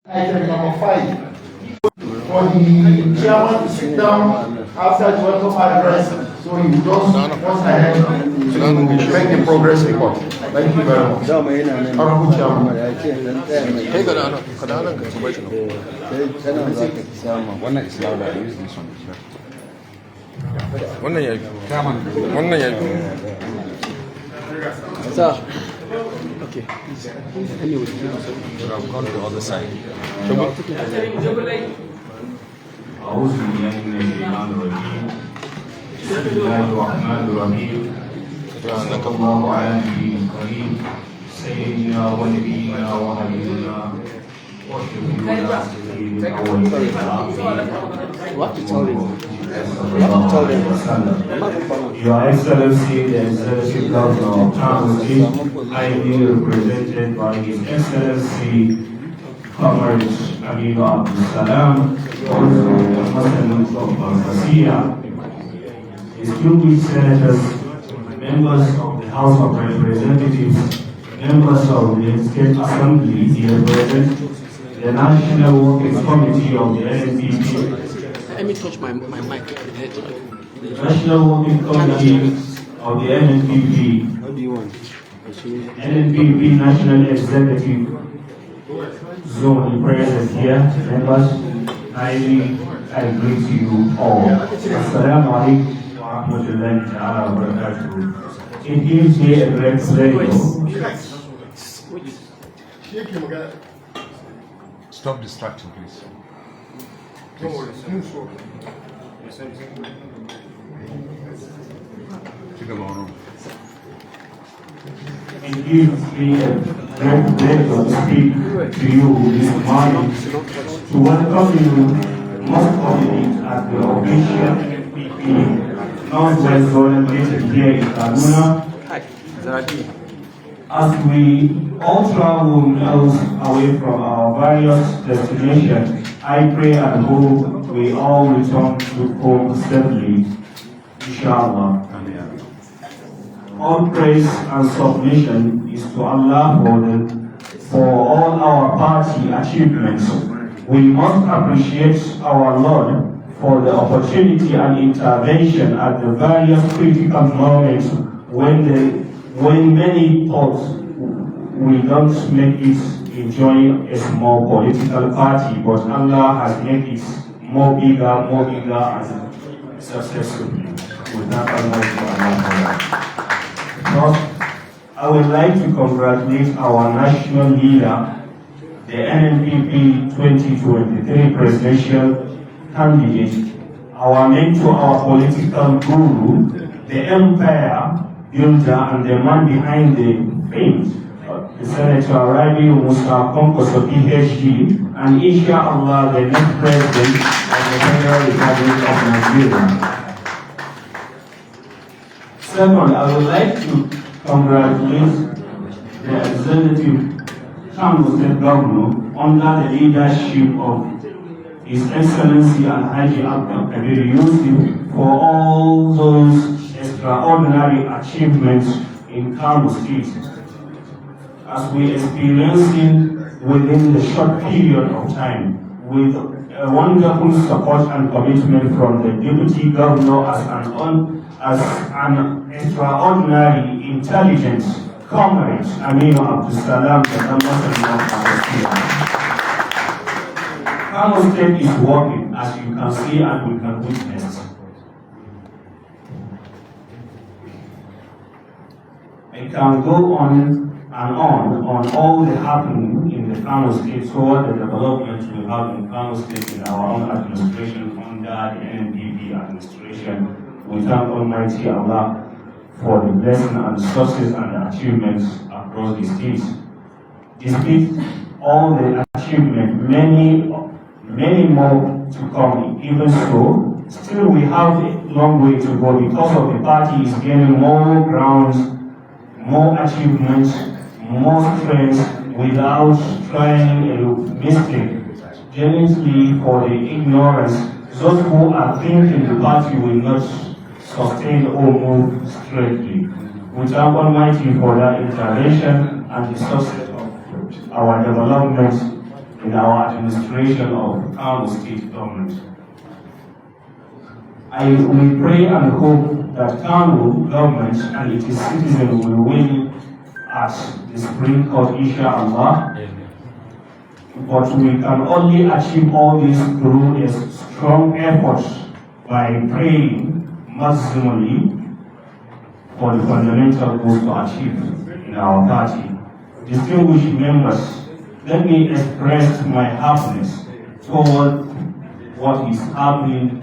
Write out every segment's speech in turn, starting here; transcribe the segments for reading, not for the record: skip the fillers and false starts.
Item number 5. For the chairman to sit down after the welcome address, so you just once ahead to make the progress report. Thank you very much. Honorable Chairman. Sir. Okay, please. Anyway, I've gone to the other side. أعوذ بالله من الشيطان الرجيم بسم الله الرحمن الرحيم صلى الله على النبي الكريم سيدنا ونبينا وحبيبنا وشفيعنا سيدنا what to tell him? Your Excellency, the Executive Governor of Kano State, highly represented by His Excellency Comrade Aminu Abdul Salam, also the Muslims of Tanzania, distinguished senators, members of the House of Representatives, members of the State Assembly here present, the National Working Committee of the NNPP. Let me touch my mic. The National Working Committee of the NNPP. What do you want? NNPP National Executive Zone present here, members, I greet you all. Assalamu alaikum wa rahmatullahi ta'ala wa barakatuh. It gives me a great pleasure. Stop distracting, please. It gives me a great pleasure to speak to you this morning to welcome you most prominent at the official NNPP Northwest Zone meeting here in Kaduna. As we all travel miles away from our various destinations, I pray and hope we all return to home safely, inshallah. All praise and submission is to Allah for all our party achievements. We must appreciate our Lord for the opportunity and intervention at the various critical moments when many thought we don't make it enjoy a small political party, but Allah has made it more bigger and successful. We thank Allah for that. First, I would like to congratulate our national leader, the NNPP 2023 presidential candidate, our mentor, our political guru, the empire builder and the man behind the fame, the Senator Rabi Musa Konkoso PhD, and inshallah the next president of the Federal Republic of Nigeria. Second, I would like to congratulate the executive Kano State Governor under the leadership of His Excellency Alhaji Abdul Kabir Yusuf for all those extraordinary achievements in Kano State. As we experienced within the short period of time, with a wonderful support and commitment from the Deputy Governor as an extraordinary intelligence comrade, Aminu Abdul Salam, the Ambassador of Palestine. Kano State is working, as you can see and we can witness. I can go on and on all the happening in the Kano State, so what the developments we have in Kano State in our own administration under the NNPP administration. We thank Almighty Allah for the blessing and success and the achievements across the states. Despite all the achievements, many more to come. Even so, still we have a long way to go because of the party is gaining more grounds, more achievements, more strength without trying a mistake. Genuinely for the ignorance, those who are thinking the party will not sustain or move straightly. We thank Almighty for that intervention and the success of our development in our administration of Kano state government. We pray and hope that Kano government and its citizens will win at the Supreme Court, inshallah. But we can only achieve all this through a strong effort by praying maximally for the fundamental goals to achieve in our party. Distinguished members, let me express my happiness toward what is happening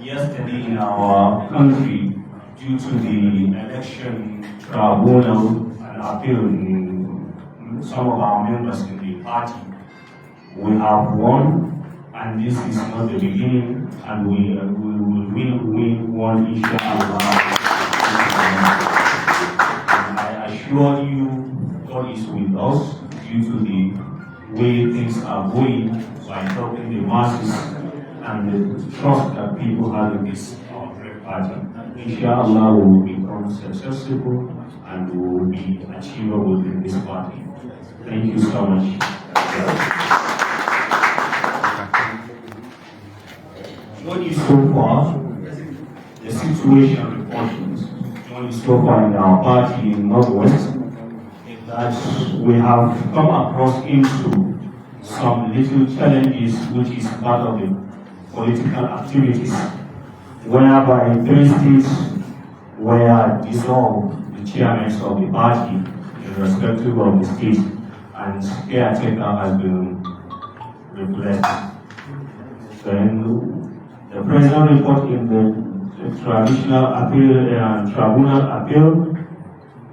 yesterday in our country due to the election tribunal and appeal in some of our members in the party. We have won, and this is not the beginning, and we will win inshallah. And I assure you, God is with us due to the way things are going by helping the masses and the trust that people have in this great party. Inshallah, we will become successful and we will be achievable in this party. Thank you so much. What is so far, the situation reports, what is so far in our party in Northwest, is that we have come across into some little challenges which is part of the political activities, whereby 3 states were dissolved, the chairmen of the party, irrespective of the state, and caretaker has been replaced. Then the present report in the traditional appeal and tribunal appeal,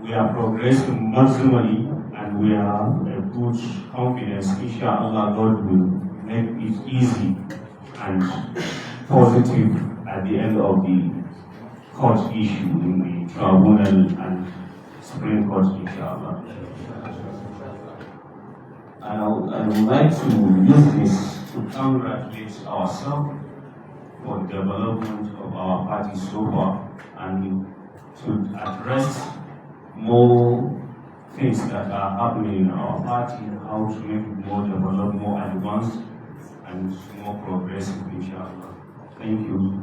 we are progressing maximally and we are a good confidence. Inshallah, God will make it easy and positive at the end of the court issue in the tribunal and Supreme Court, inshallah. And I would like to use this to congratulate ourselves for the development of our party so far and to address more things that are happening in our party, how to make it more developed, more advanced, and more progressive, inshallah. Thank you.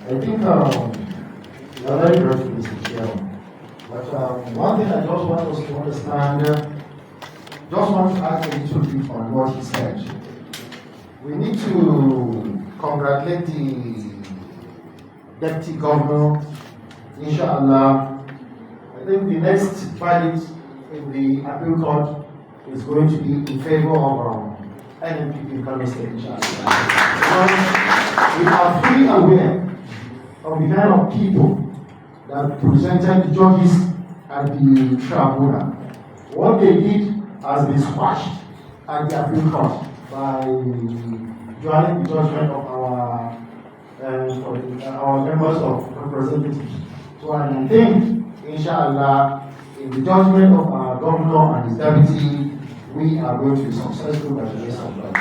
I think you are very grateful, Mr. Chairman. But one thing I just want us to understand, just want to add a little bit on what he said. We need to congratulate the Deputy Governor, inshallah. I think the next verdict in the appeal court is going to be in favor of NNPP Kaduna State, inshallah. We are fully aware of the kind of people that presented the judges at the tribunal. What they did has been squashed at the appeal court by joining the judgment of our members of representatives. So I think, inshallah, in the judgment of our governor and his deputy, we are going to be successful by the grace of God.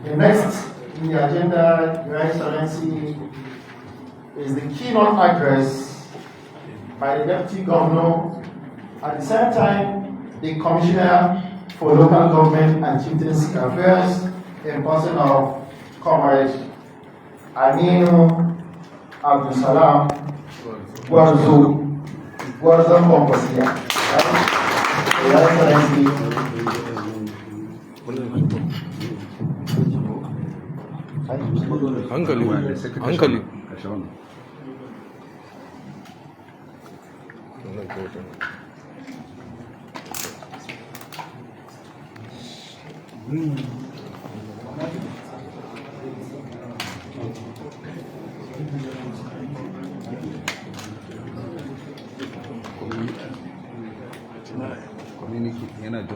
The next in the agenda, Your Excellency, is the keynote address by the Deputy Governor. At the same time, the Commissioner for Local Government and Chieftaincy Affairs, in person of Comrade Aminu Abdul Salam Gwarzo Komposia. Your Excellency. Hankali. Community yana da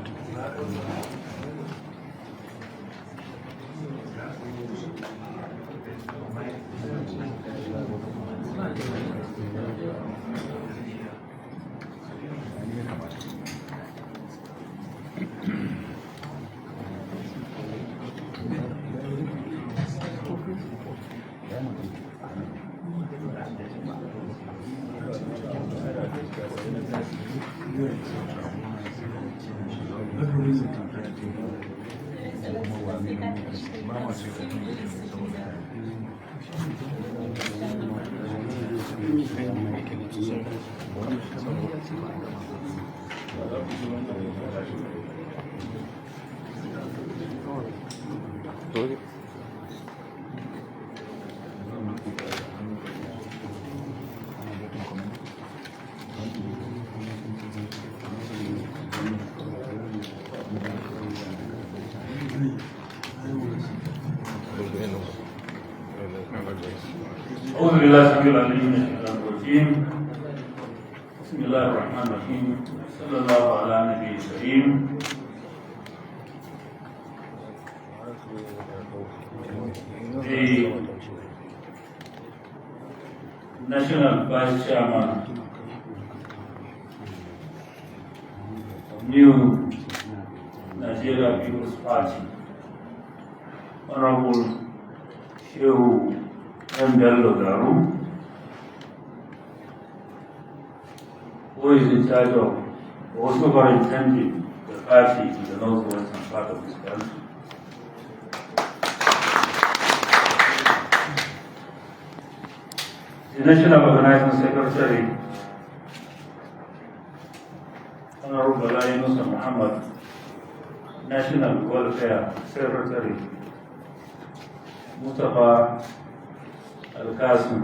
أعوذ بالله السميع العليم من الشيطان الرجيم. بسم الله الرحمن الرحيم. صلى الله على النبي الكريم. The National Vice Chairman of New Nigeria People's Party, Honorable Shehu Mbello Garu, who is in charge of also superintending the party in the northwestern part of this country. The National Organizing Secretary, Honorable Musa Muhammad, National Welfare Secretary, Mustafa Al-Qasim,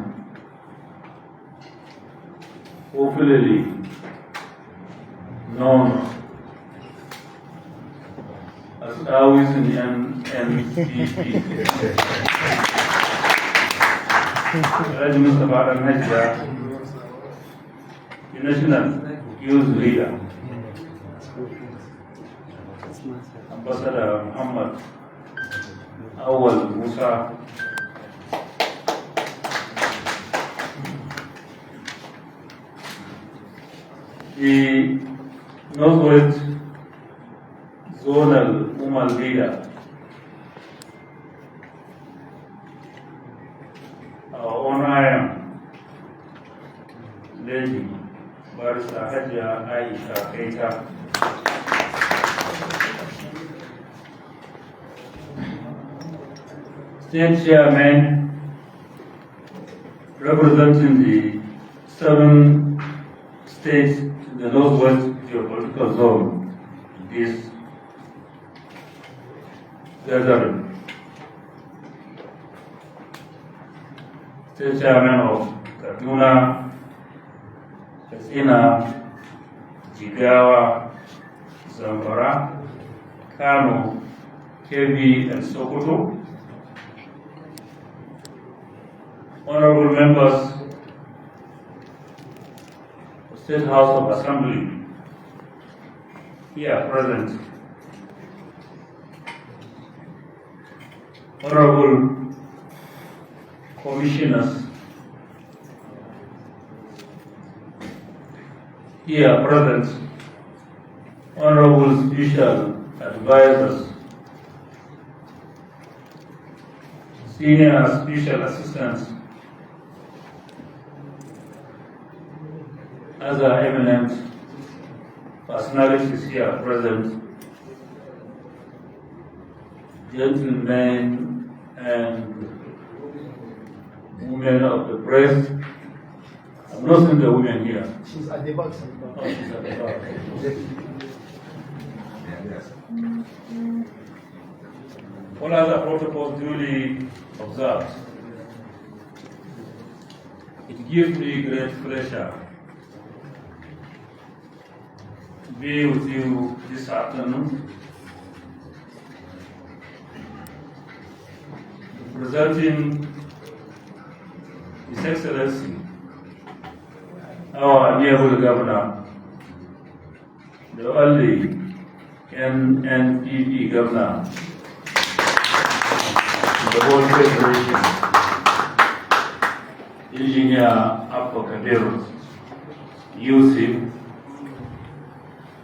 popularly known as always in the NNPP. Alhaji Mustafa Al-Hajja, the National Youth Leader, Ambassador Muhammad Awal Musa, the Northwest Zonal Umal Leader, our own Iron Lady, Barista Hajia Aisha Keita, State Chairman representing the 7 states in the Northwest geopolitical zone is gathering. State Chairman of Kaduna, Katsina, Jigawa, Zamfara, Kano, Kebbi, and Sokoto. Honorable members of State House of Assembly here present, honorable commissioners here present, honorable special advisors, senior special assistants, other eminent personalities here present, gentlemen and women of the press. I'm not seeing the women here. She's at the back. Oh, she's at the back. All other protocols duly observed. It gives me great pleasure to be with you this afternoon, presenting His Excellency, our amiable Governor, the only NNPP Governor in the whole Federation, Engineer Abba Kadir Yusuf,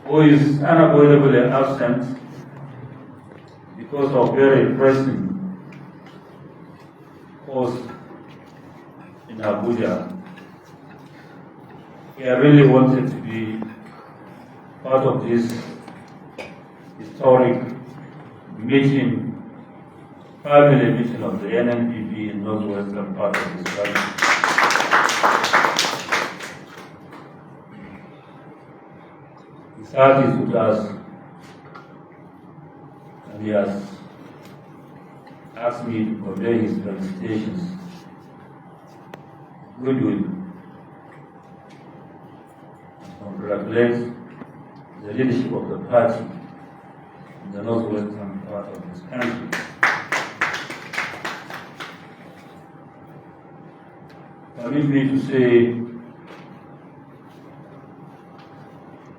who is unavoidably absent because of very pressing cause in Abuja. I really wanted to be part of this historic meeting, family meeting of the NNPP in northwestern part of this country. He started with us and he has asked me to convey his felicitations, goodwill, congratulate the leadership of the party in the northwestern part of this country. Permit me to say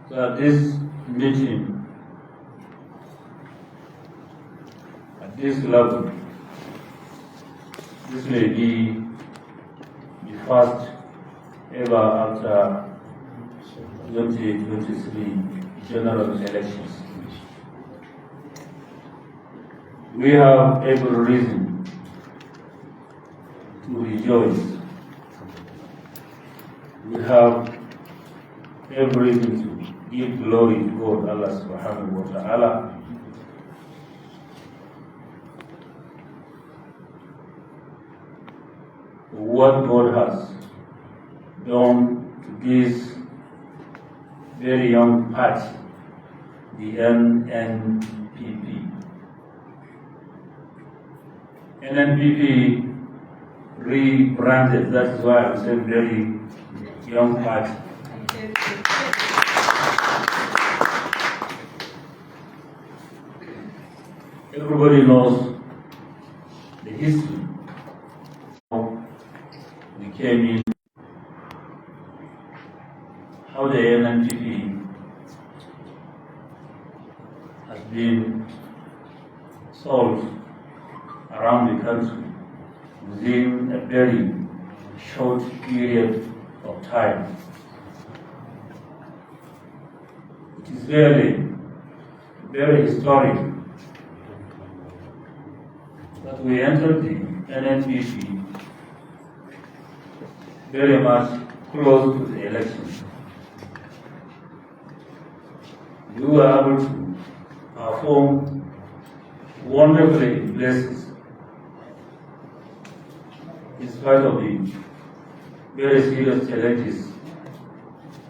that this meeting at this level, this may be the first ever after 2023 general elections. We have every reason to rejoice. We have every reason to give glory to God, Allah subhanahu wa ta'ala. What God has done to this very young party, the NNPP. NNPP rebranded, that is why I'm saying very young party. Everybody knows the history. We came in, how the NNPP has been solved around the country within a very short period of time. It is very, very historic that we entered the NNPP very much close to the elections. We were able to perform wonderfully in places in spite of the very serious challenges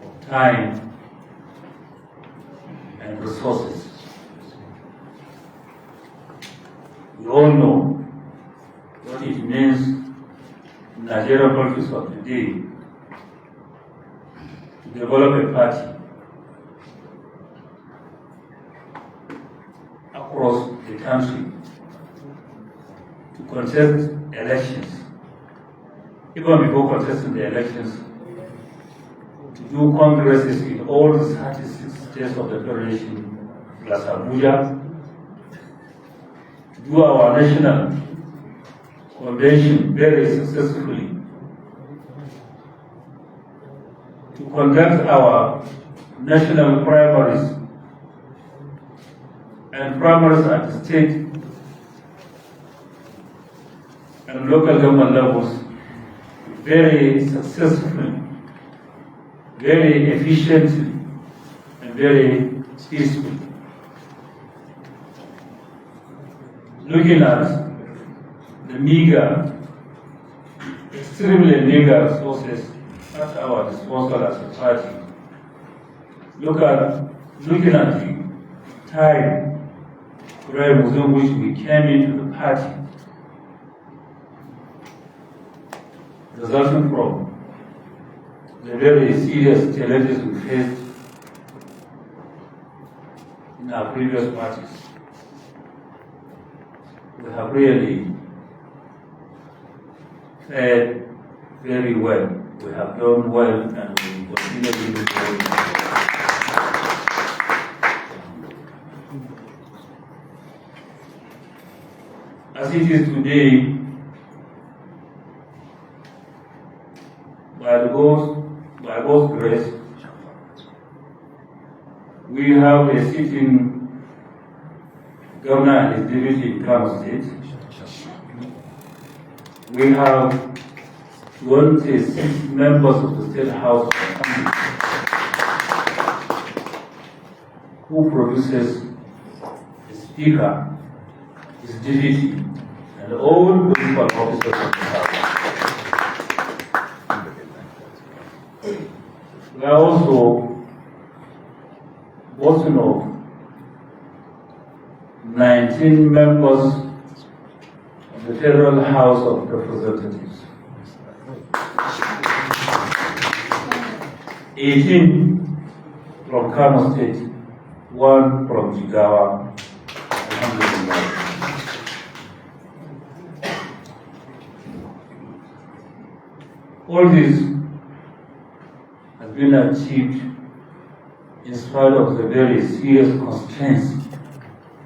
of time and resources. We all know what it means in Nigerian politics of today to develop a party across the country, to contest elections, even before contesting the elections, to do congresses in all the 36 states of the Federation, plus Abuja, to do our national convention very successfully, to conduct our national primaries and primaries at the state and local government levels very successfully, very efficiently, and very peacefully. Looking at the meager, extremely meager resources at our disposal as a party, looking at the time frame within which we came into the party, resulting from the very serious challenges we faced in our previous parties. We have really fared very well. We have done well and we will continue to do well. As it is today, by God's grace, we We have a sitting governor and his deputy in Kano State. We have 26 members of the State House of Assembly who produces a speaker, his deputy, and all principal officers of the House. We are also boasting of 19 members of the Federal House of Representatives. 18 from Kano State, 1 from Jigawa. Alhamdulillah. All this has been achieved in spite of the very serious constraints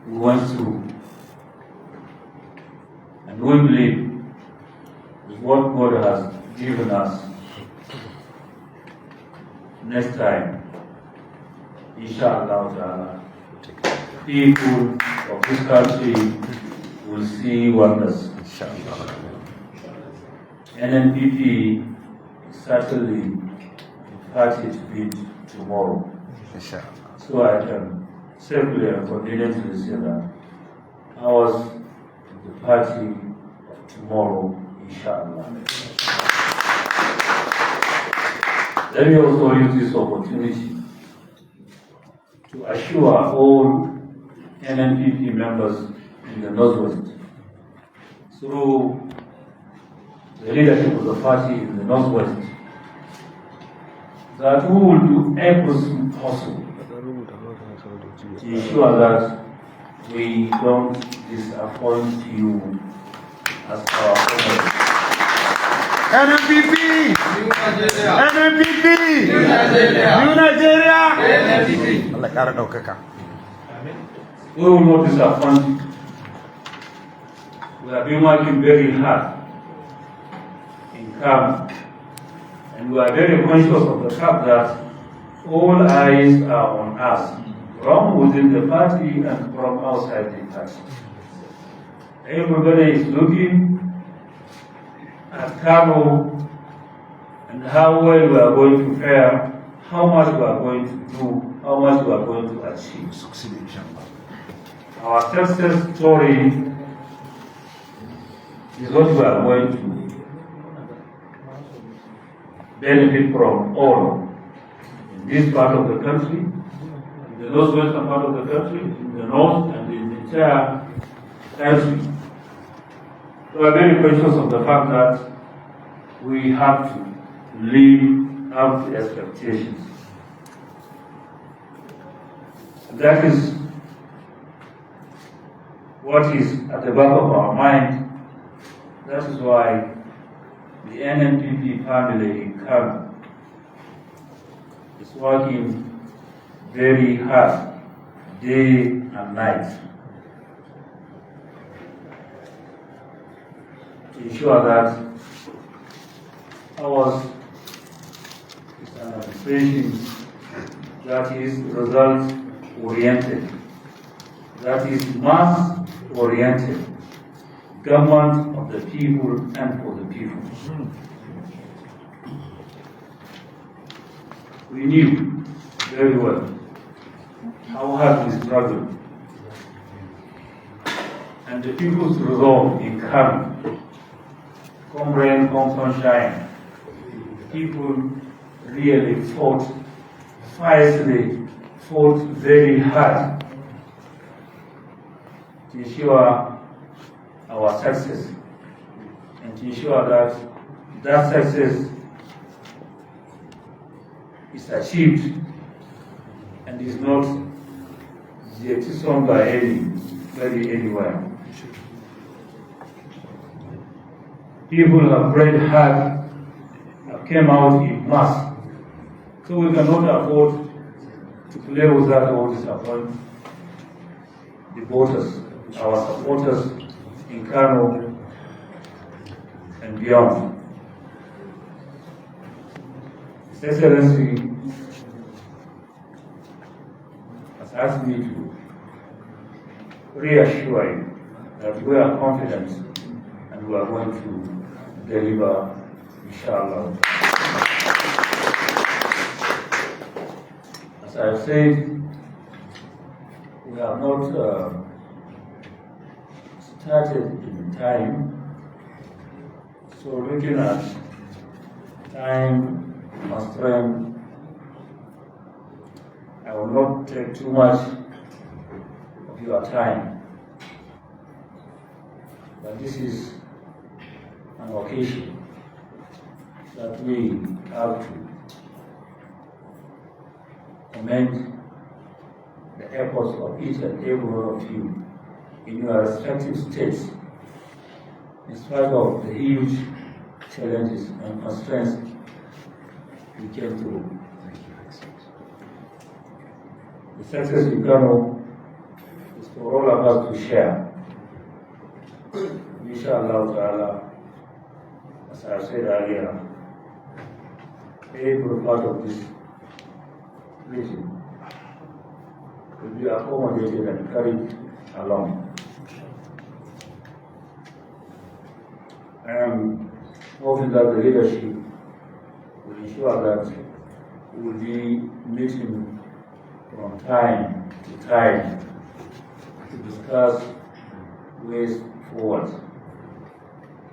we went through. And we believe with what God has given us. Next time, inshallah, people of this country will see wonders. NNPP is certainly party to beat tomorrow. So I can safely and confidently say that ours is the party of tomorrow, inshallah. Let me also use this opportunity to assure all NNPP members in the Northwest, through the leadership of the party in the Northwest, that we will do everything possible to ensure that we don't disappoint you as our comrades. NNPP! NNPP! New Nigeria! Allah ƙara ɗaukaka. We will not disappoint you. We have been working very hard in camp, and we are very conscious of the fact that all eyes are on us, from within the party and from outside the party. Everybody is looking at Kano and how well we are going to fare, how much we are going to do, how much we are going to achieve. Our success story is what we are going to benefit from all in this part of the country, in the northwestern part of the country, in the north, and in the entire country. So we are very conscious of the fact that we have to live up to expectations. And that is what is at the back of our mind. That is why the NNPP family in Kano is working very hard, day and night, to ensure that ours is an administration that is result-oriented, that is mass-oriented, government of the people and for the people. We knew very well how hard we struggled, and the people's resolve in Kano, come rain, come sunshine, people really fought fiercely, fought very hard to ensure our success and to ensure that that success is achieved and is not jettisoned by anywhere. People have prayed hard, have came out in mass, so we cannot afford to play with that or disappoint the voters, our supporters in Kano and beyond. His Excellency, asked me to reassure you that we are confident and we are going to deliver, inshallah. As I have said, we have not started in time, so looking at time constraint, I will not take too much of your time, but this is an occasion that we have to commend the efforts of each and every one of you in your respective states, in spite of the huge challenges and constraints we came through. The success in Kano is for all of us to share. Inshallah ta'ala, as I said earlier, every part of this region will be accommodated and carried along. I am hoping that the leadership will ensure that we will be meeting from time to time to discuss ways forward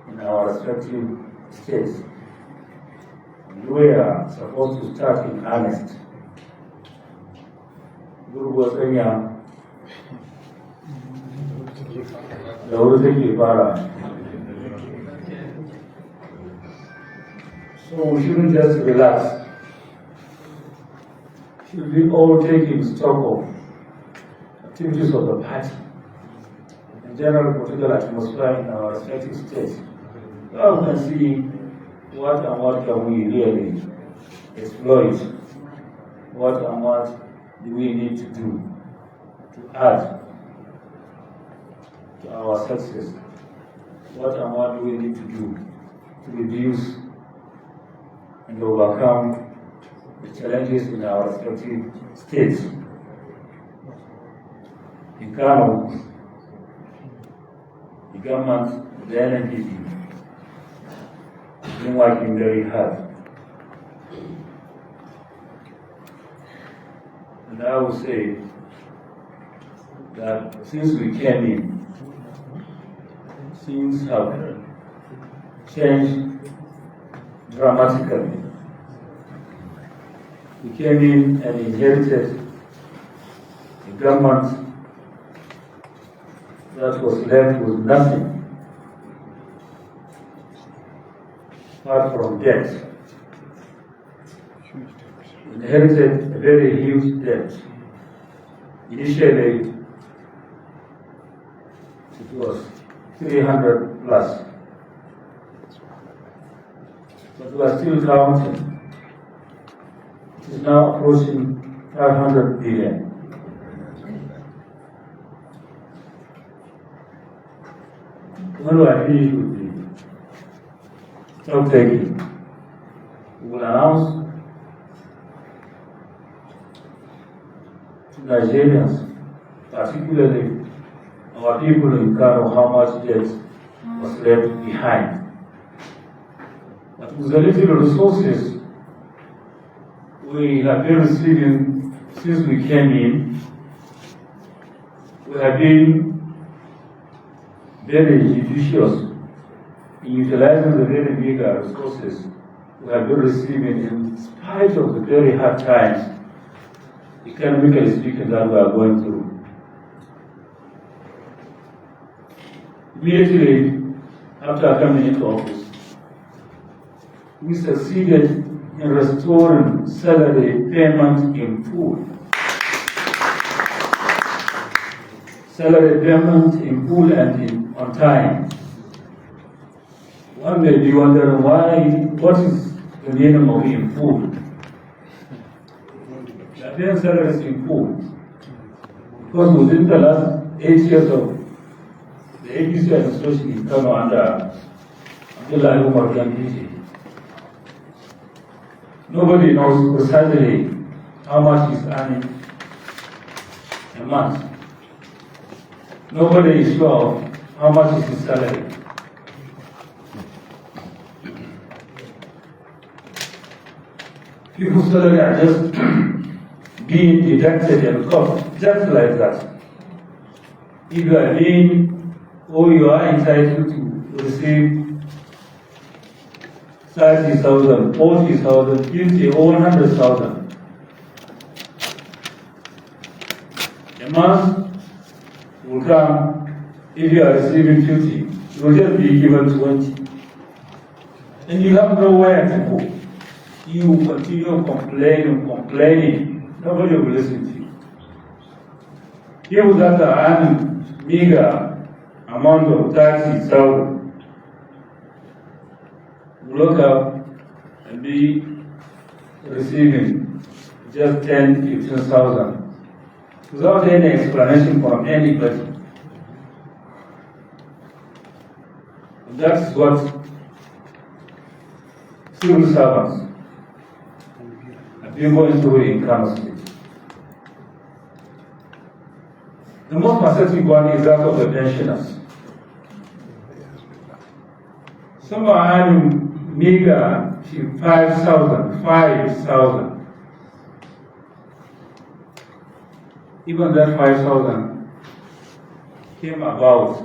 in our respective states. We are supposed to start in earnest. Gurgu Sanya, the Uruzeki Para. So we shouldn't just relax. Should we all taking stock of activities of the party, and general political atmosphere in our respective states? Now we can see what and what can we really exploit, what and what do we need to do to add to our success, what and what do we need to do to reduce and overcome the challenges in our respective states. In Kano, the government, the NNPP, has been working very hard. And I would say that since we came in, things have changed dramatically. We came in and inherited a government that was left with nothing apart from debt. We inherited a very huge debt. Initially, it was 300 plus, but we are still counting. It is now approaching 500 billion. When we are finished with the stock taking, we will announce to Nigerians, particularly our people in Kano, how much debt was left behind. But with the little resources we have been receiving since we came in, we have been very judicious in utilizing the very big resources we have been receiving in spite of the very hard times, economically speaking, that we are going through. Immediately after coming into office, we succeeded in restoring salary payment in full. Salary payment in full and on time. One may be wondering what is the meaning of in full? We are paying salaries in full because within the last 8 years of the APC administration in Kano under Abdullah Umar Gandhi, nobody knows precisely how much is earning a month. Nobody is sure of how much is his salary. People's salary are just being deducted and cut, just like that. If you are being, or you are entitled to receive 30,000, 40,000, 50, or 100,000 a month will come. If you are receiving 50, you will just be given 20. And you have nowhere to go. You continue complaining. Nobody will listen to you. People that are earning meager amount of 30,000 will look up and be receiving just 10, 15,000 without any explanation from anybody. And that's what civil servants have been going through in Kano State. The most pathetic one is that of the pensioners. Some are earning meager 5,000. Even that 5,000 came about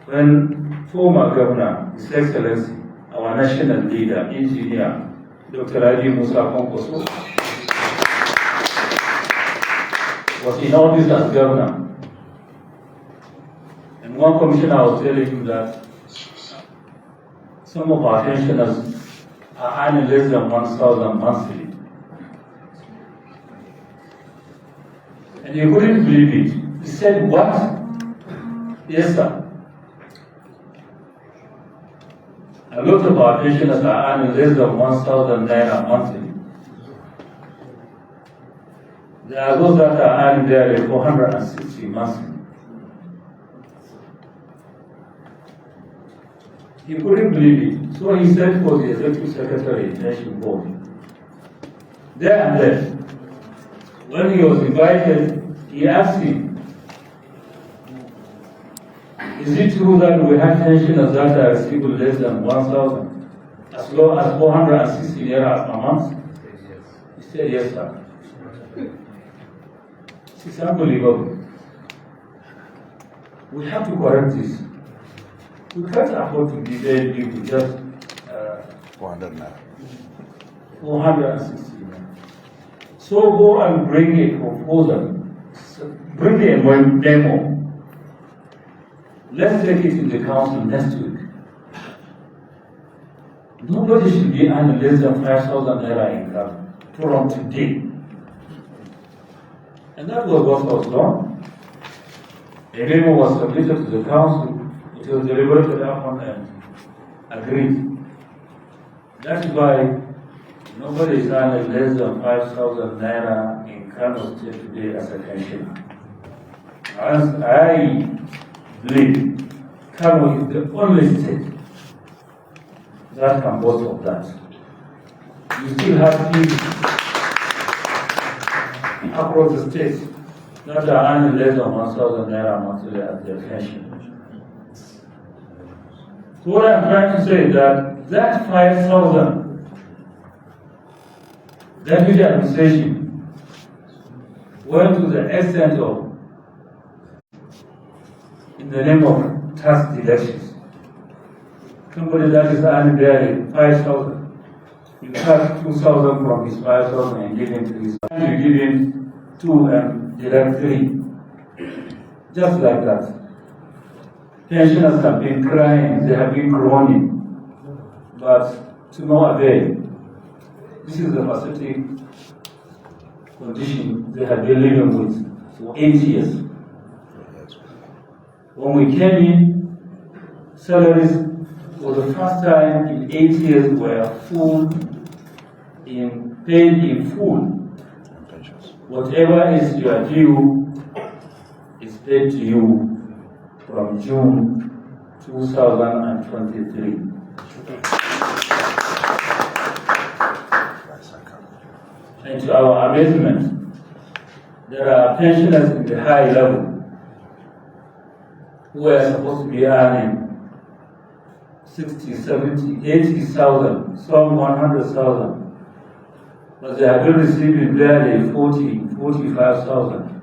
when former governor, His Excellency, our national leader, engineer, Dr. Ali Musa Konkoso, was in office as governor. And one commissioner was telling him that some of our pensioners are earning less than 1,000 monthly. And he couldn't believe it. He said, "What?" "Yes, sir. A lot of our pensioners are earning less than 1,000 naira monthly. There are those that are earning there 460 monthly." He couldn't believe it. So he sent for the executive secretary, Nation Board. There and then, when he was invited, he asked him, "Is it true that we have pensioners that are receiving less than 1,000, as low as 460 naira per month?" He said, "Yes, sir." It's unbelievable. We have to correct this. We can't afford to be very big with just 400 naira. 460 naira. So go and bring a proposal, bring a memo. Let's take it in the council next week. Nobody should be earning less than 5,000 naira income from today. And that was what was done. A memo was submitted to the council. It was deliberated upon and agreed. That is why nobody is earning less than 5,000 naira in Kano State today as a pensioner. As I believe, Kano is the only state that can boast of that. You still have people across the state that are earning less than 1,000 naira monthly as their pension. So what I'm trying to say is that 5,000, deputy administration went to the extent of, in the name of tax deductions. Somebody that is earning barely 5,000, you cut 2,000 from his 5,000 and give him 3,000. You give him 2 and deduct 3. Just like that. Pensioners have been crying, they have been groaning, but to no avail. This is the pathetic condition they have been living with for 8 years. When we came in, salaries for the first time in 8 years were paid in full. Whatever is your due is paid to you from June 2023. And to our amazement, there are pensioners in the high level who are supposed to be earning 60, 70, 80,000, some 100,000, but they have been receiving barely 40, 45,000.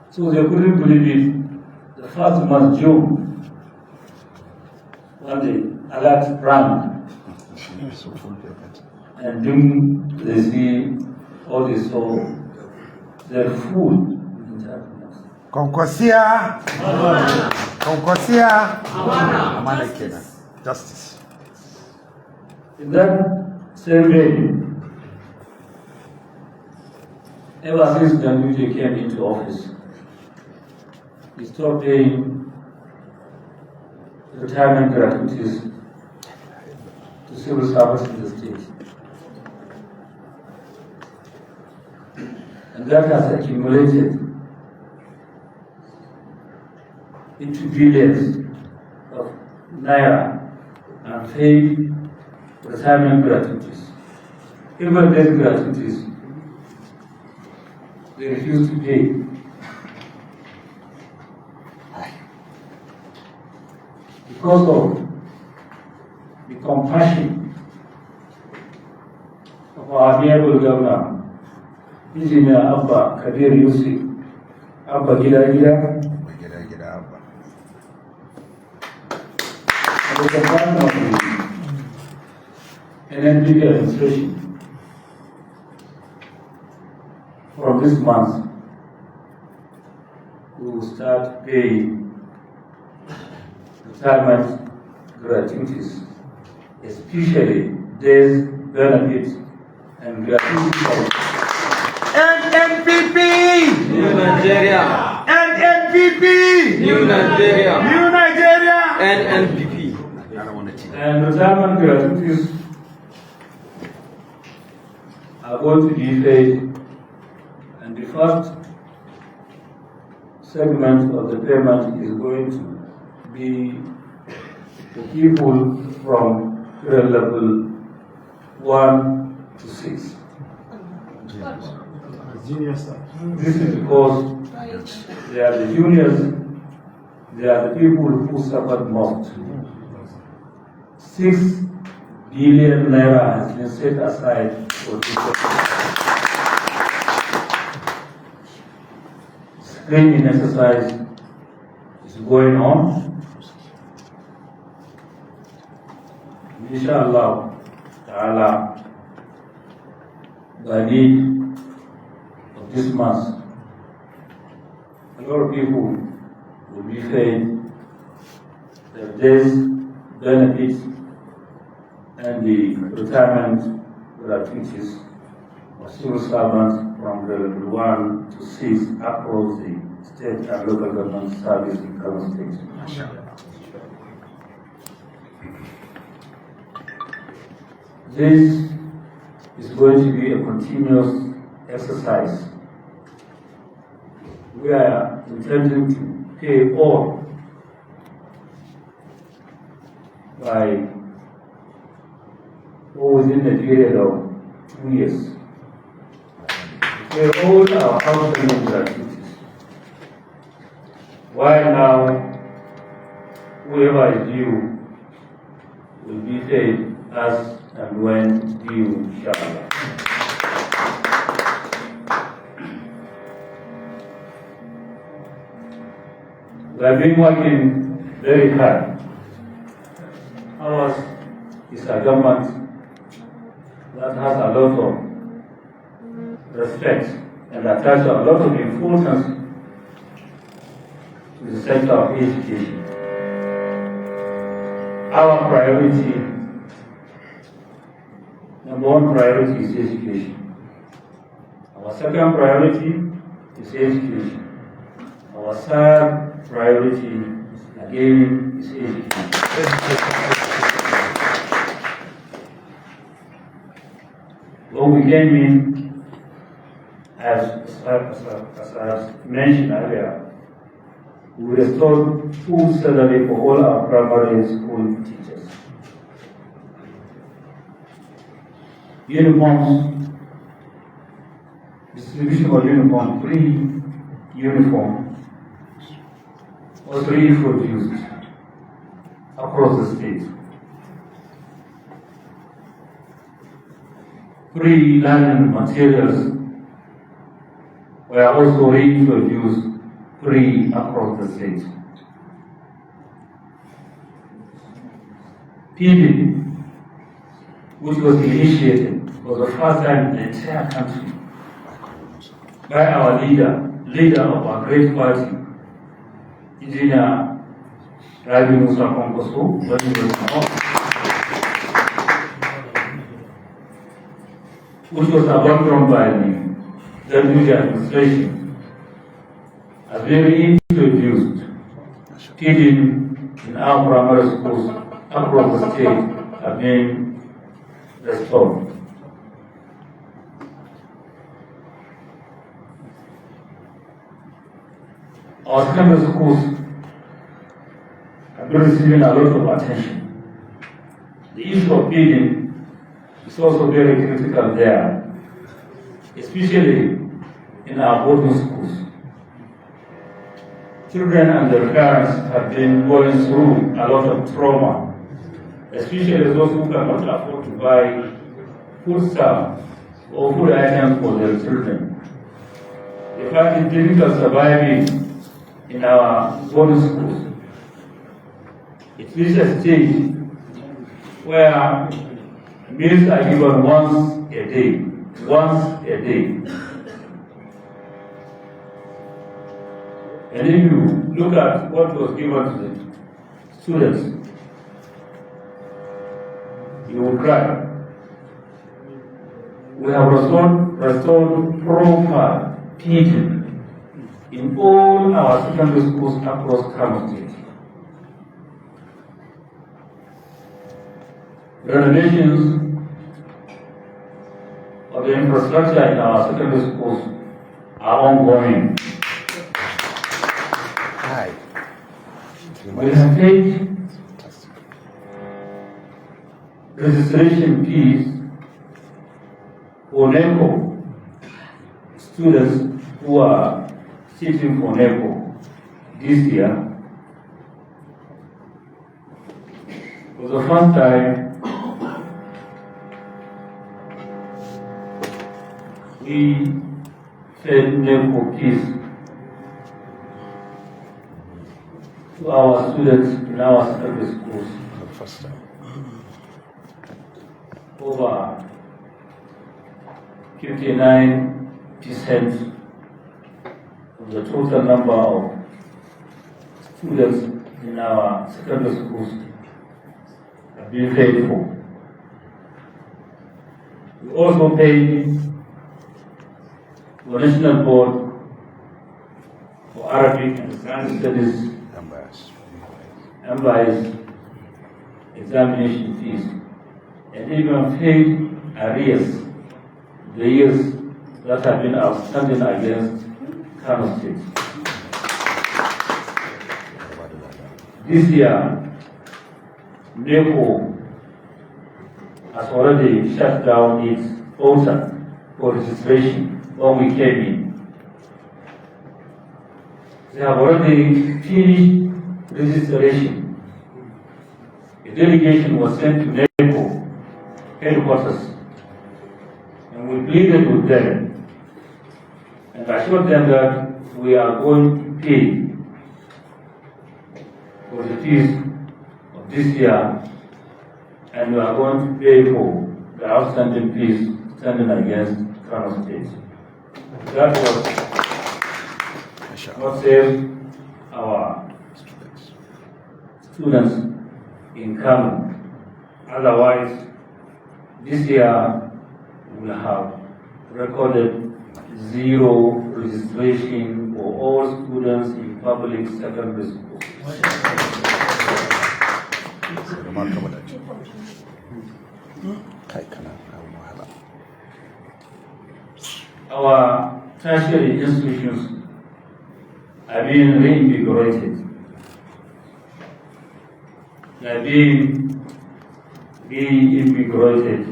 So they couldn't believe it. The first month, June, when the alert rang, and then they see all this, so they're full in happiness. Konkosia. Konkosia. Amana Kena. Justice. In that same day, ever since Ganduje came into office, he stopped paying retirement gratuities to civil servants in the state. And that has accumulated into billions of naira unpaid retirement gratuities. Even these gratuities, they refuse to pay. Because of the compassion of our amiable governor, Engineer Abba Kabir Yusuf, Abba Gida Gida, and the compassion of the NNPP administration, from this month, we will start paying retirement gratuities, especially days, benefits, and gratuities. NNPP. New Nigeria. NNPP. New Nigeria. New Nigeria. NNPP. I don't want to cheat. And retirement gratuities are going to be paid, and the first segment of the payment is going to be the people from grade level 1 to 6. This is because they are the juniors, they are the people who suffered most. 6 billion naira has been set aside for this purpose. Screening exercise is going on. Inshallah, ta'ala, by the this month, a lot of people will be paid their days, benefits, and the retirement gratuities of civil servants from level 1 to 6 across the state and local government service in Kaduna State. This is going to be a continuous exercise. We are intending to pay all by or within a period of 2 years. Pay all our outstanding gratuities. While now, whoever is due will be paid as and when due, inshallah. We have been working very hard. Ours is a government that has a lot of respect and attaches a lot of importance to the sector of education. Our priority, number one priority is education. Our second priority is education. Our third priority, again, is education. When we came in, as I mentioned earlier, we restored full salary for all our primary school teachers. Uniforms, distribution of uniform, free uniform was reintroduced across the state. Free learning materials were also reintroduced free across the state. PD, which was initiated for the first time in the entire country by our leader of our great party, Engineer Rabi Musa Kongoso, when he was in office, which was abandoned by the Kaduna administration, has been reintroduced. Feeding in our primary schools across the state have been restored. Our secondary schools have been receiving a lot of attention. The issue of feeding is also very critical there, especially in our boarding schools. Children and their parents have been going through a lot of trauma, especially those who cannot afford to buy foodstuff or food items for their children. They find it difficult surviving in our boarding schools. It reaches a stage where meals are given once a day. And if you look at what was given to the students, you will cry. We have restored proper feeding in all our secondary schools across Kano State. Renovations of the infrastructure in our secondary schools are ongoing. We have paid registration fees for NECO students who are sitting for NECO this year. For the first time, we paid NECO fees to our students in our secondary schools. For the first time. Over 59% of the total number of students in our secondary schools have been paid for. We also paid the National Board for Arabic and Islamic Studies MBI's examination fees, and even paid arrears, the years that have been outstanding against Kano State. This year, NECO has already shut down its portal for registration when we came in. They have already finished registration. A delegation was sent to NECO headquarters, and we pleaded with them and assured them that we are going to pay for the fees of this year, and we are going to pay for the outstanding fees standing against Kano State. That was what saved our students in Kano. Otherwise, this year we will have recorded zero registration for all students in public secondary schools. Our tertiary institutions are being reinvigorated. They are being reinvigorated,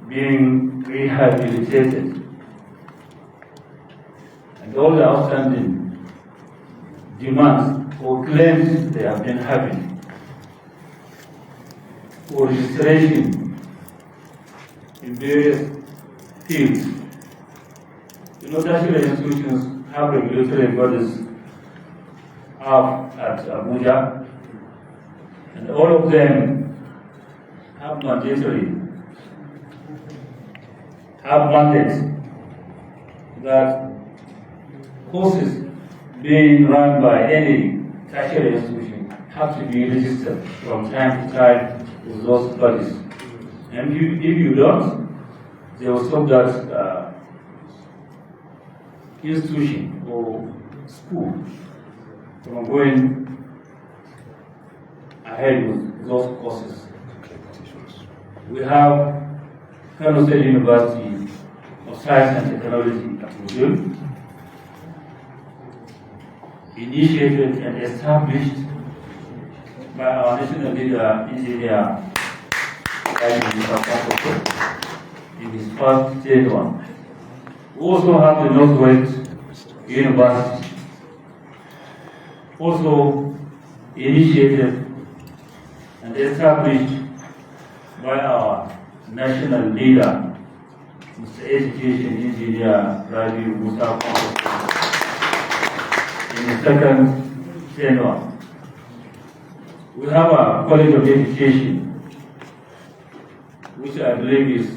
being rehabilitated. all the outstanding demands or claims they have been having for registration in various fields. Tertiary institutions have regulatory bodies up at Abuja, and all of them have mandates that courses being run by any tertiary institution have to be registered from time to time with those bodies. And if you don't, they will stop that institution or school from going ahead with those courses. We have Kano State University of Science and Technology at Wudil, initiated and established by our national leader, engineer, in his first tenure. We also have the Northwest University, also initiated and established by our national leader, Mr. Education Engineer Ravi Musa in the second tenure. We have a College of Education, which I believe is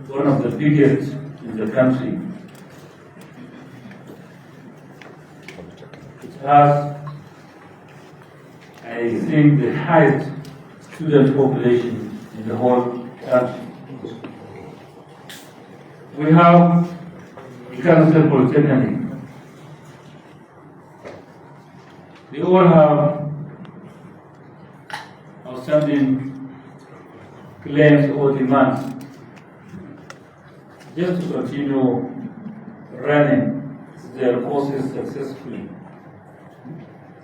one of the biggest in the country. It has, I think, the highest student population in the whole country. We have the Kano State Polytechnic. They all have outstanding claims or demands just to continue running their courses successfully.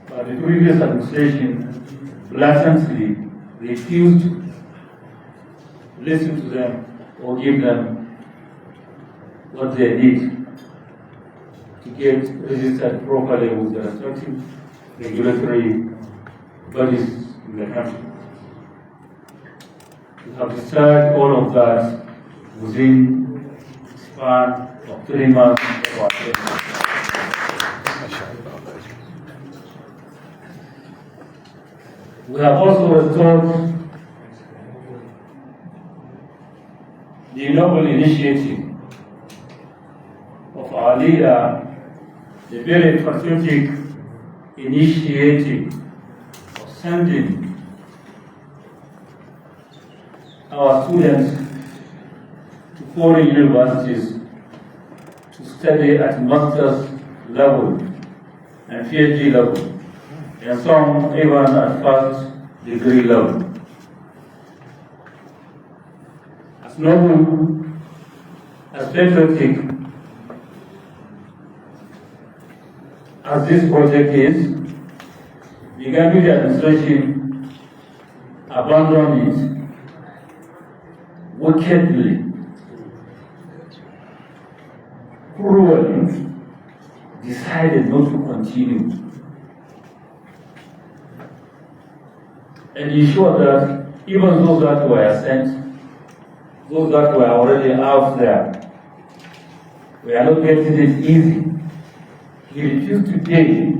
But the previous administration blatantly refused to listen to them or give them what they need to get registered properly with the respective regulatory bodies in the country. We have decided all of that within a span of 3 months of our tenure. We have also restored the noble initiative of our leader, the very patriotic initiative of sending our students to foreign universities to study at master's level and PhD level, and some even at first degree level. As noble, as patriotic as this project is, the Gambia administration abandoned it wickedly, cruelly, decided not to continue, and ensured that even those that were sent, those that were already out there, we are not getting it easy. He refused to pay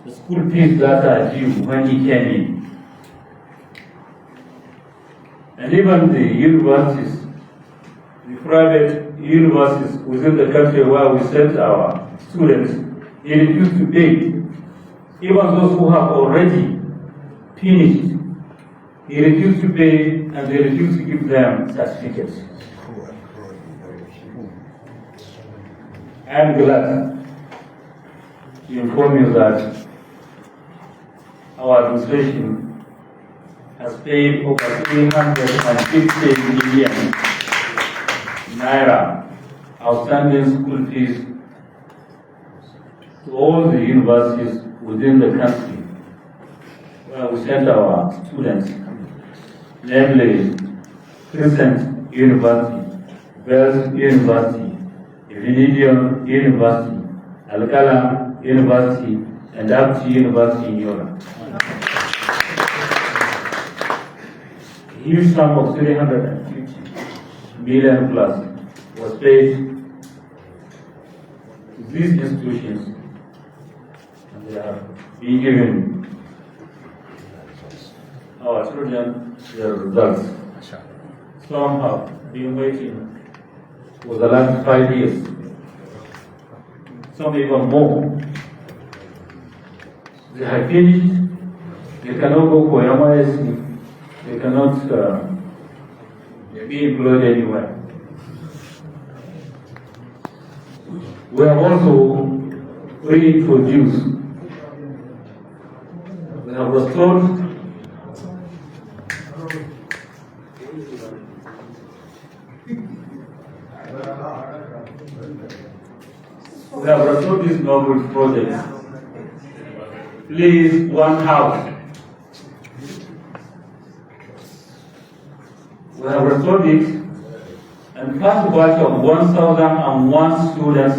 the school fees that are due when he came in. And even the universities, the private universities within the country where we sent our students, he refused to pay. Even those who have already finished, he refused to pay, and they refused to give them certificates. I am glad to inform you that our administration has paid over 350 million naira outstanding school fees to all the universities within the country where we send our students, namely Crescent University, Bells University, Iridium University, Alcala University, and Apti University in Europe. A huge sum of 350 million plus was paid to these institutions, and they are being given our children their results. Some have been waiting for the last 5 years, some even more. They have finished, they cannot go for NYSC, they cannot be employed anywhere. We have also reintroduced, we have restored these noble projects. Please, one house. We have restored it, and first batch of 1,001 students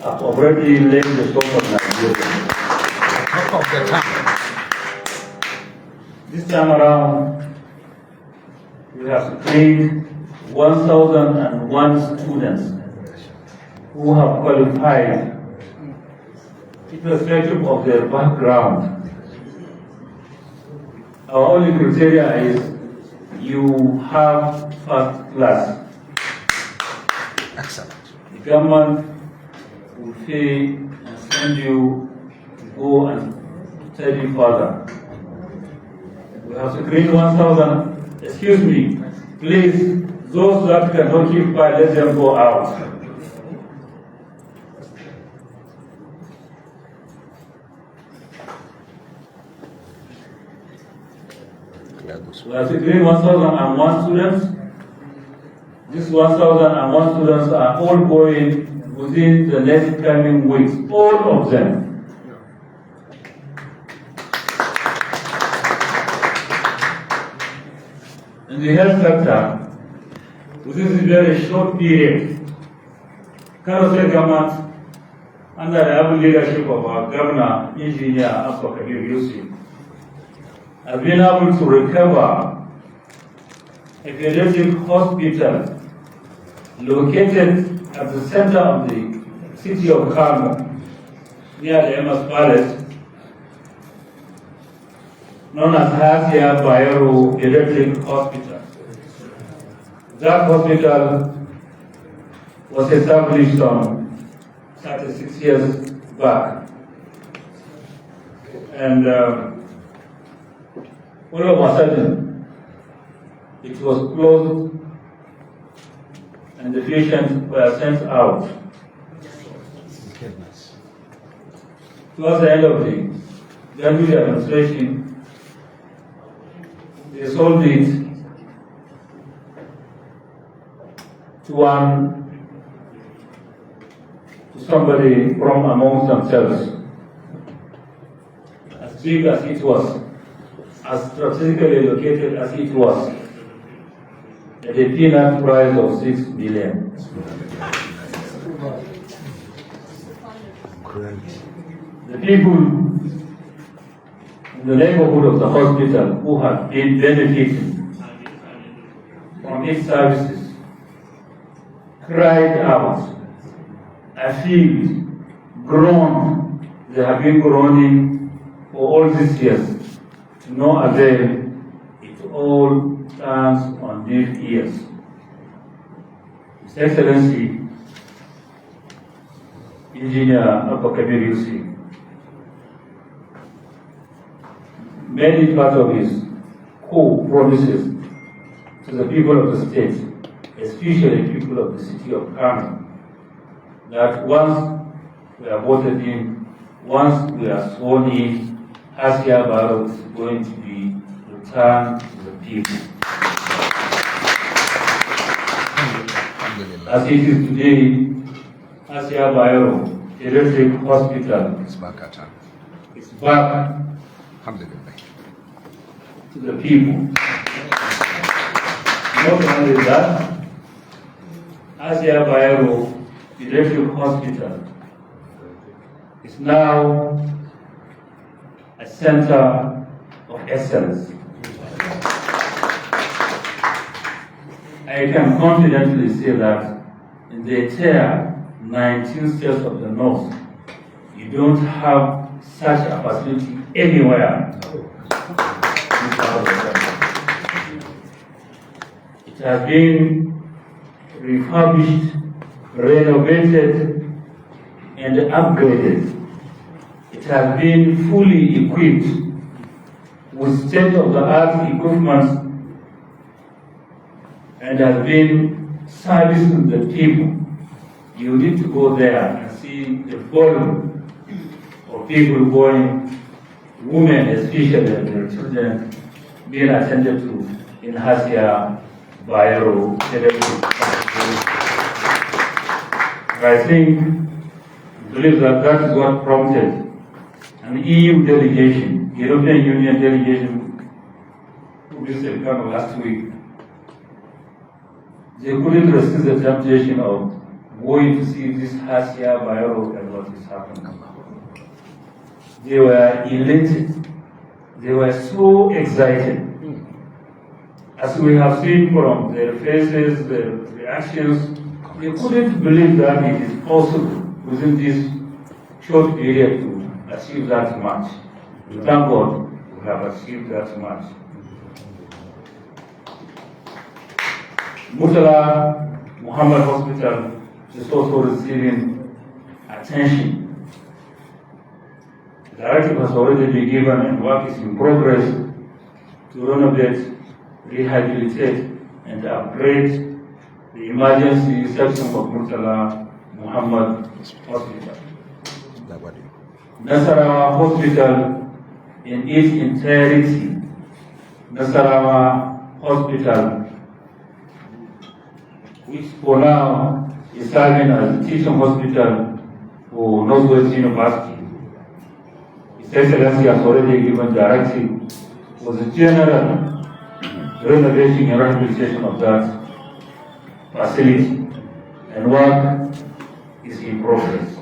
have already left the shore of Nigeria. This time around, we have screened 1,001 students who have qualified irrespective of their background. Our only criteria is you have first class. Excellent. The government will pay and send you to go and study further. We have screened 1,000. Excuse me, please, those that cannot keep quiet, let them go out. We have screened 1,001 students. These 1,001 students are all going within the next coming weeks, all of them. In the health sector, within this very short period, Kano State government, under the able leadership of our Governor, Engineer Abba Kabir Yusuf, have been able to recover a pediatric hospital located at the center of the city of Kano, near the Emas Palace, known as Hasia Bayero Pediatric Hospital. That hospital was established 36 years back. And all of a sudden, it was closed and the patients were sent out. Towards the end of the January administration, they sold it to somebody from amongst themselves. As big as it was, as strategically located as it was, at a peanut price of 6 billion. The people in the neighborhood of the hospital who have been benefiting from its services cried out, appealed, groaned. They have been groaning for all these years. To no avail, it all stands on deaf ears. His Excellency, Engineer Abba Kabir Yusuf, made it part of his core promises to the people of the state, especially people of the city of Kano, that once we are voted in, once we are sworn in, Asia Barrow is going to be returned to the people. As it is today, Asia Barrow Electric Hospital It's back at time. is back Alhamdulillah. to the people. Not only that, Asia Bayero Pediatric Hospital is now a center of excellence. I can confidently say that in the entire 19 states of the North, you don't have such a facility anywhere. It has been refurbished, renovated, and upgraded. It has been fully equipped with state-of-the-art equipment and has been servicing the people. You need to go there and see the volume of people going, women especially, and their children being attended to in Asia Bayero. I believe that that is what prompted an EU delegation, European Union delegation, who visited Kano last week. They couldn't resist the temptation of going to see this Asia Bayero and what is happening. They were elated. They were so excited. As we have seen from their faces, their reactions, they couldn't believe that it is possible within this short period to achieve that much. Thank God we have achieved that much. Murtala Muhammad Hospital is also receiving attention. The directive has already been given and work is in progress to renovate, rehabilitate, and upgrade the emergency section of Murtala Muhammad Hospital. Nasarawa Hospital in its entirety, Nasarawa Hospital, which for now is serving as a teaching hospital for Northwest University. His Excellency has already given directive for the general renovation and rehabilitation of that facility, and work is in progress.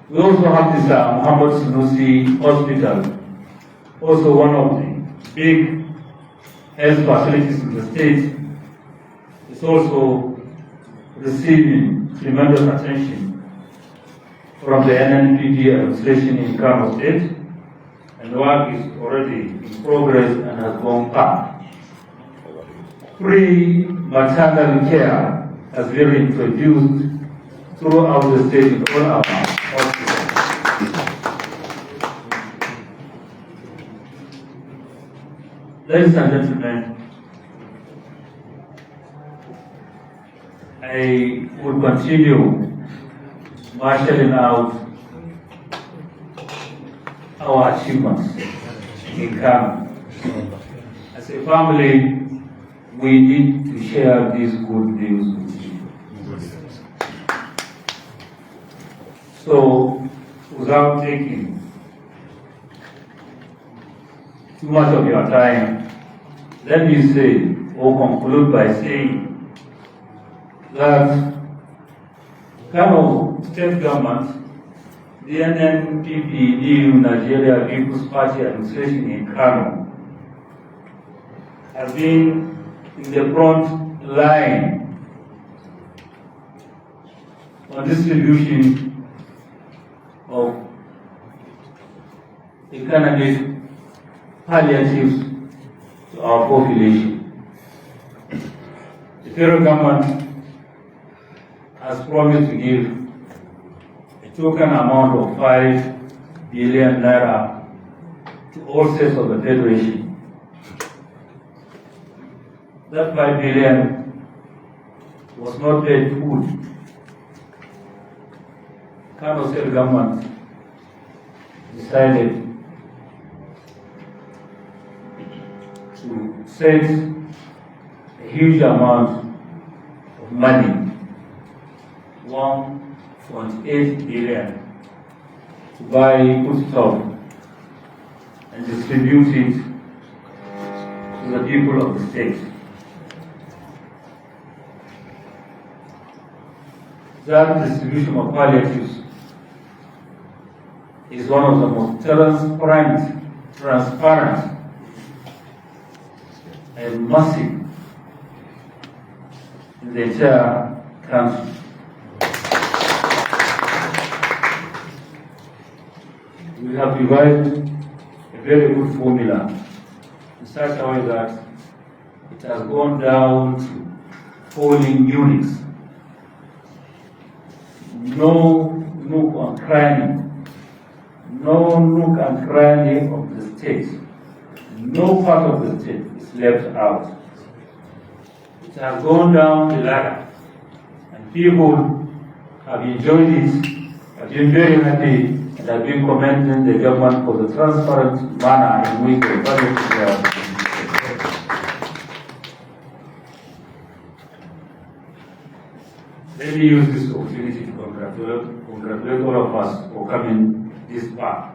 We also have this Muhammad Sunusi Hospital, also one of the big health facilities in the state. It's also receiving tremendous attention from the NNPP administration in Kano State, and the work is already in progress and has gone far. Free maternal care has been introduced throughout the state in all our hospitals. Ladies and gentlemen, I will continue marshalling out our achievements in Kano. As a family, we need to share these good news with you. So, without taking too much of your time, let me say or conclude by saying that Kano State Government, the NNPP, new Nigeria People's Party administration in Kano, has been in the front line on distribution of economic palliatives to our population. The federal government has promised to give a token amount of 5 billion naira to all states of the federation. That 5 billion was not paid full. Kano State government decided to set a huge amount of money, 1.8 billion, to buy foodstuff and distribute it to the people of the state. That distribution of palliatives is one of the most transparent, and massive in the entire country. We have devised a very good formula in such a way that it has gone down to polling units. No nook and cranny, no nook and cranny of the state, no part of the state is left out. It has gone down the ladder, and people have enjoyed it, have been very happy, and have been commending the government for the transparent manner in which they budget their. Let me use this opportunity to congratulate all of us for coming this far.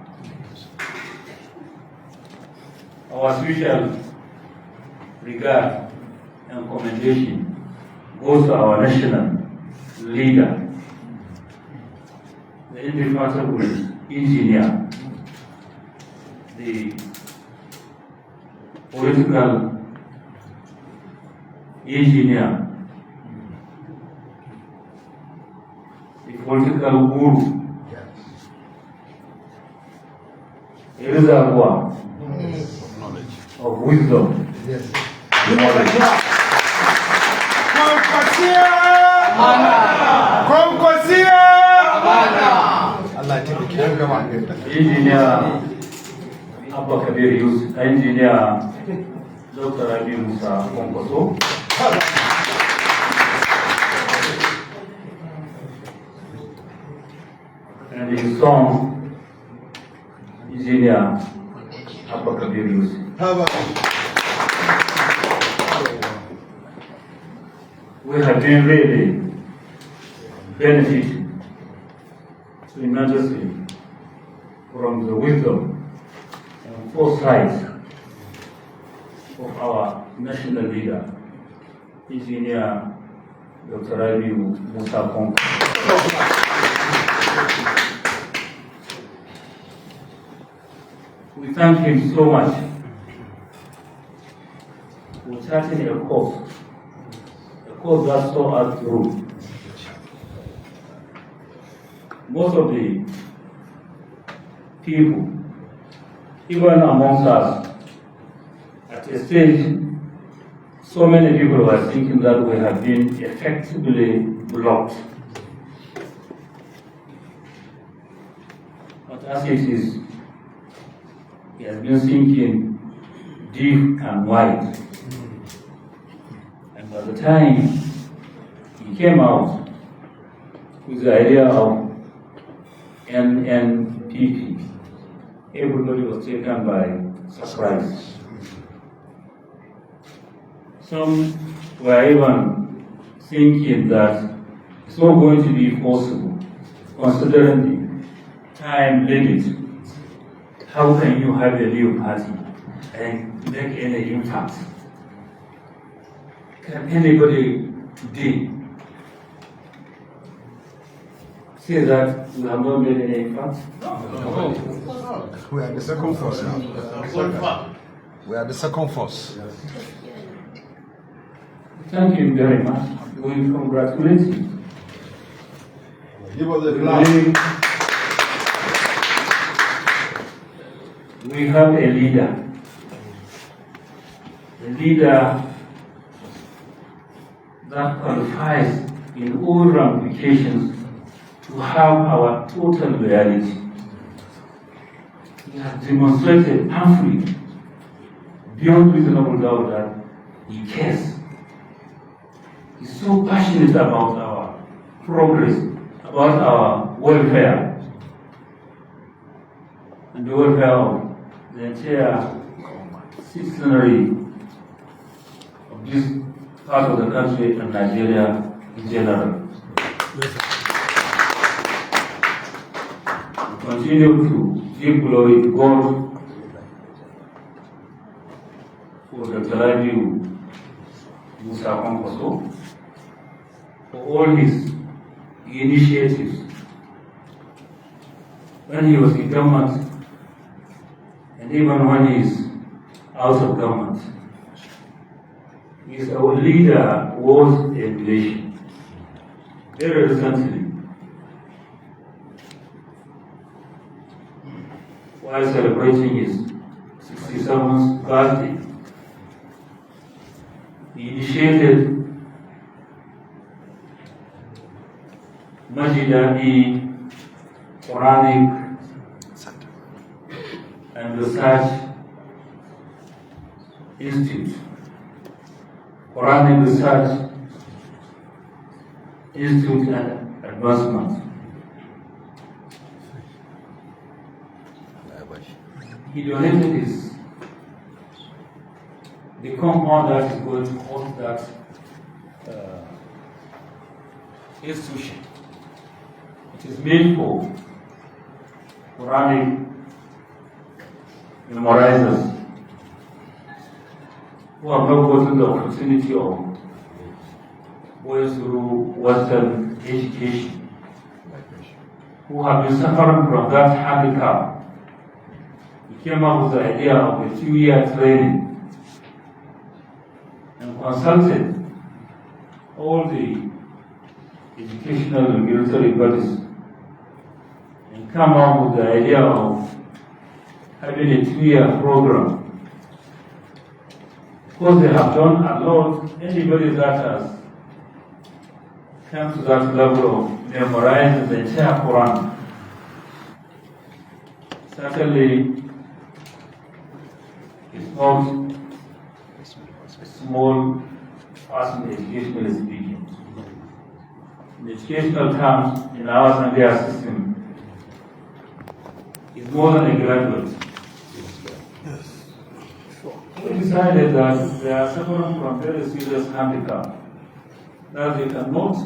Our special regard and commendation goes to our national leader, the indefatigable engineer, the political engineer, the political guru, a reservoir of wisdom. Engineer Abba Kabir Yusuf, Engineer Dr. Abi Musa Konkoso, and his son, Engineer Abba Kabir Yusuf. We have been really benefiting tremendously from the wisdom and foresight of our national leader, Engineer Dr. Abi Musa Konko. We thank him so much for charting a course that saw us through. Most of the people, even amongst us, at a stage, so many people were thinking that we have been effectively blocked. But as it is, he has been thinking deep and wide. And by the time he came out with the idea of NNPP, everybody was taken by surprise. Some were even thinking that it's not going to be possible, considering the time limit. How can you have a new party and make any impact? Can anybody today say that we have not made any impact? We are the second force now. We are the second force. Thank you very much. We congratulate you. Give us the flag. We have a leader that qualifies in all ramifications to have our total loyalty. He has demonstrated amply, beyond reasonable doubt, that he cares. He's so passionate about our progress, about our welfare, and the welfare of the entire citizenry of this part of the country and Nigeria in general. We continue to give glory to God for the Rabiu Musa Kwankwaso for all his initiatives when he was in government and even when he is out of government. He is our leader was a relation. Very recently, while celebrating his 67th birthday, he initiated Majidadi Quranic and Research Institute, Quranic Research Institute and Advancement. He donated the compound that is going to host that institution. It is made for Quranic memorizers who have not gotten the opportunity of going through Western education, who have been suffering from that handicap. He came up with the idea of a 2-year training and consulted all the educational and military bodies and come up with the idea of having a 2-year program. Because they have done a lot, anybody that has come to that level of memorizing the entire Quran certainly is not a small person educationally speaking. In educational terms, in our Zambia system, is more than a graduate. We decided that they are suffering from very serious handicap, that they cannot